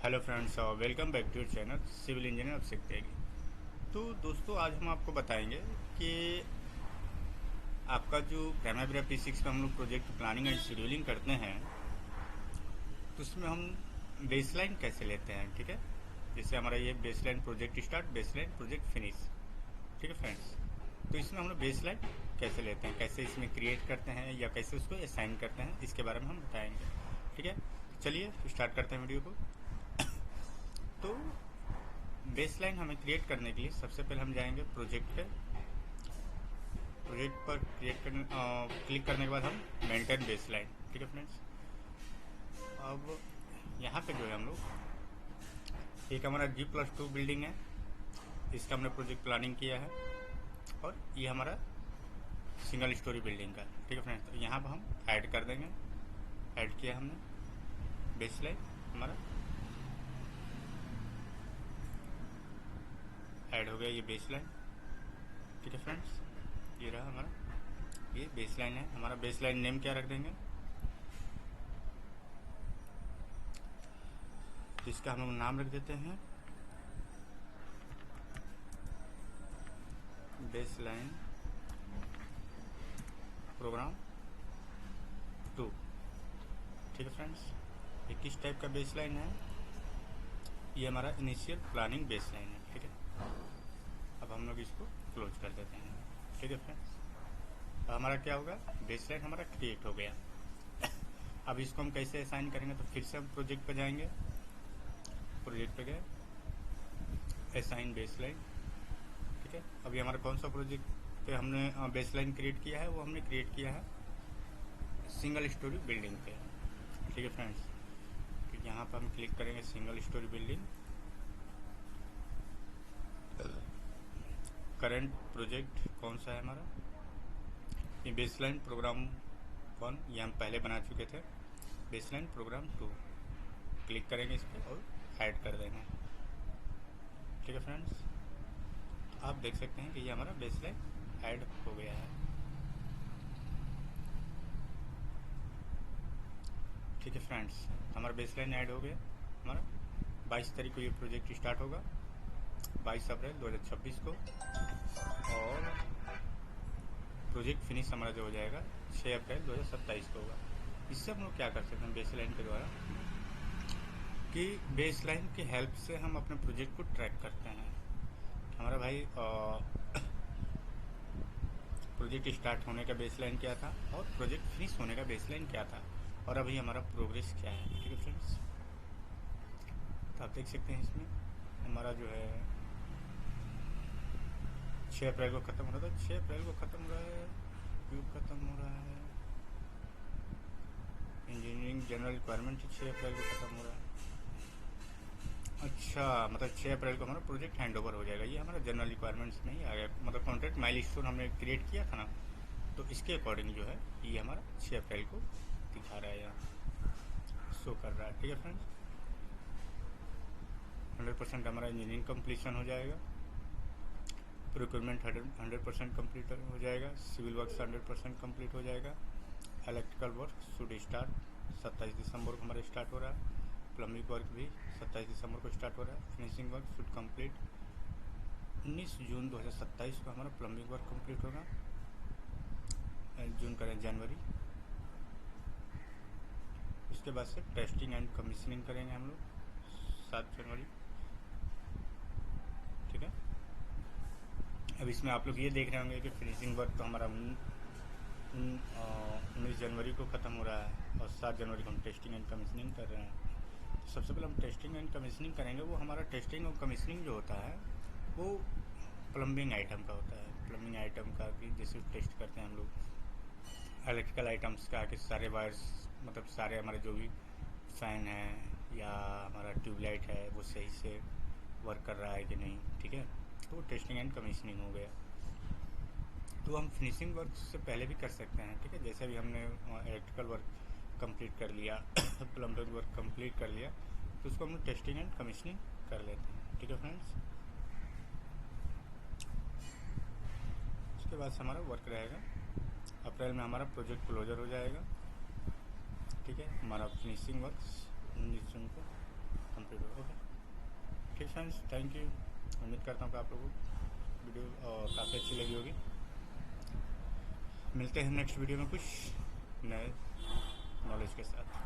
Hello friends, welcome back to your channel civil engineer अब सीखते हैं। तो दोस्तों, आज हम आपको बताएंगे कि आपका जो प्राइमरी P6 में हम लोग प्रोजेक्ट प्लानिंग एंड शेड्यूलिंग करते हैं, तो उसमें हम बेसलाइन कैसे लेते हैं। ठीक है, जैसे हमारा ये baseline project start, baseline project finish. ठीक है फ्रेंड्स, तो इसमें हम लोग बेसलाइन कैसे लेते हैं, कैसे इसमें क्रिएट करते हैं या कैसे उसको असाइन करते हैं, इसके बारे में हम बताएंगे। ठीक है, चलिए स्टार्ट करते हैं वीडियो को। तो बेसलाइन हमें क्रिएट करने के लिए सबसे पहले हम जाएंगे प्रोजेक्ट पे। प्रोजेक्ट पर क्लिक करने के बाद हम मेंटेन बेसलाइन। ठीक है फ्रेंड्स, अब यहाँ पे जो है हम लोग, एक हमारा G+2 बिल्डिंग है, इसका हमने प्रोजेक्ट प्लानिंग किया है, और ये हमारा सिंगल स्टोरी बिल्डिंग का। ठीक है फ्रेंड्स, तो यहाँ पर हम ऐड कर देंगे। ऐड किया हमने बेसलाइन, हमारा ऐड हो गया ये बेसलाइन। ठीक है फ्रेंड्स, ये रहा हमारा, ये बेसलाइन है। हमारा बेसलाइन नेम क्या रख देंगे, तो इसका हम लोग नाम रख देते हैं बेसलाइन प्रोग्राम 2। ठीक है फ्रेंड्स, ये किस टाइप का बेसलाइन है, ये हमारा इनिशियल प्लानिंग बेसलाइन है। ठीक है, अब हम लोग इसको क्लोज कर देते हैं। ठीक है फ्रेंड्स, अब हमारा क्या होगा, बेसलाइन हमारा क्रिएट हो गया। अब इसको हम कैसे असाइन करेंगे, तो फिर से हम प्रोजेक्ट पे जाएंगे। प्रोजेक्ट पे गए, असाइन बेसलाइन। ठीक है, अभी हमारा कौन सा प्रोजेक्ट पे हमने बेसलाइन क्रिएट किया है, वो हमने क्रिएट किया है सिंगल स्टोरी बिल्डिंग पे। ठीक है फ्रेंड्स, तो यहाँ पर हम क्लिक करेंगे single storey building. Current project कौन सा है हमारा, ये बेसलाइन प्रोग्राम 1, ये हम पहले बना चुके थे, बेसलाइन प्रोग्राम 2। क्लिक करेंगे इस पर और ऐड कर देंगे। ठीक है फ्रेंड्स, आप देख सकते हैं कि ये हमारा बेसलाइन ऐड हो गया है। ठीक है फ्रेंड्स, हमारा बेसलाइन ऐड हो गया। हमारा 22 तारीख को ये प्रोजेक्ट स्टार्ट होगा, 22 अप्रैल 2026 को, और प्रोजेक्ट फिनिश हमारा जो हो जाएगा 6 अप्रैल 2027 को होगा। इससे हम लोग क्या कर सकते हैं बेसलाइन के द्वारा, कि बेसलाइन की हेल्प से हम अपने प्रोजेक्ट को ट्रैक करते हैं। हमारा भाई प्रोजेक्ट स्टार्ट होने का बेसलाइन क्या था और प्रोजेक्ट फिनिश होने का बेसलाइन क्या था, और अभी हमारा प्रोग्रेस क्या है। ठीक है फ्रेंड्स, तो आप देख सकते हैं इसमें हमारा जो है 6 अप्रैल को ख़त्म हो रहा था, 6 अप्रैल को ख़त्म हो रहा है, क्यों ख़त्म हो रहा है, इंजीनियरिंग जनरल रिक्वायरमेंट 6 अप्रैल को ख़त्म हो रहा है। अच्छा, मतलब 6 अप्रैल को हमारा प्रोजेक्ट हैंड ओवर हो जाएगा। ये हमारा जनरल रिक्वायरमेंट्स में ही आ गया, मतलब कॉन्ट्रैक्ट माइलस्टोन हमने क्रिएट किया था ना, तो इसके अकॉर्डिंग जो है ये हमारा 6 अप्रैल को दिखा रहा है, यहाँ शो कर रहा है। ठीक है फ्रेंड्स, 100% हमारा इंजीनियरिंग कंप्लीशन हो जाएगा, प्रोक्योरमेंट 100% कंप्लीट हो जाएगा, सिविल वर्क 100% कंप्लीट हो जाएगा, इलेक्ट्रिकल वर्क शुड स्टार्ट 27 दिसंबर को हमारा स्टार्ट हो रहा है, प्लम्बिंग वर्क भी 27 दिसंबर को स्टार्ट हो रहा है, फिनिशिंग वर्क शुड कंप्लीट 19 जून 2027 को हमारा प्लम्बिंग वर्क कंप्लीट होगा। जून करें जनवरी, उसके बाद से टेस्टिंग एंड कमीशनिंग करेंगे हम लोग 7 जनवरी। ठीक है, अब इसमें आप लोग ये देख रहे होंगे कि फिनिशिंग वर्क तो हमारा 19 जनवरी को ख़त्म हो रहा है, और 7 जनवरी को हम टेस्टिंग एंड कमीशनिंग कर रहे हैं। तो सबसे पहले हम टेस्टिंग एंड कमीशनिंग करेंगे। वो हमारा टेस्टिंग और कमीशनिंग जो होता है वो प्लम्बिंग आइटम का होता है। प्लम्बिंग आइटम का कि जैसे टेस्ट करते हैं हम लोग इलेक्ट्रिकल आइटम्स का, कि सारे वायर्स, मतलब सारे हमारे जो भी फ़ैन है या हमारा ट्यूबलाइट है वो सही से वर्क कर रहा है कि नहीं। ठीक है, तो टेस्टिंग एंड कमीशनिंग हो गया। तो हम फिनिशिंग वर्क से पहले भी कर सकते हैं। ठीक है, जैसे भी हमने इलेक्ट्रिकल वर्क कंप्लीट कर लिया, प्लम्बिंग वर्क कंप्लीट कर लिया, तो उसको हम टेस्टिंग एंड कमीशनिंग कर लेते हैं। ठीक है फ्रेंड्स, उसके बाद से हमारा वर्क रहेगा, अप्रैल में हमारा प्रोजेक्ट क्लोजर हो जाएगा। ठीक है, हमारा फिनिशिंग वर्क 19 जून को कंप्लीट हो। ओके, ठीक फ्रेंड्स, थैंक यू। उम्मीद करता हूँ कि आप लोगों को वीडियो काफ़ी अच्छी लगी होगी। मिलते हैं नेक्स्ट वीडियो में कुछ नए नॉलेज के साथ।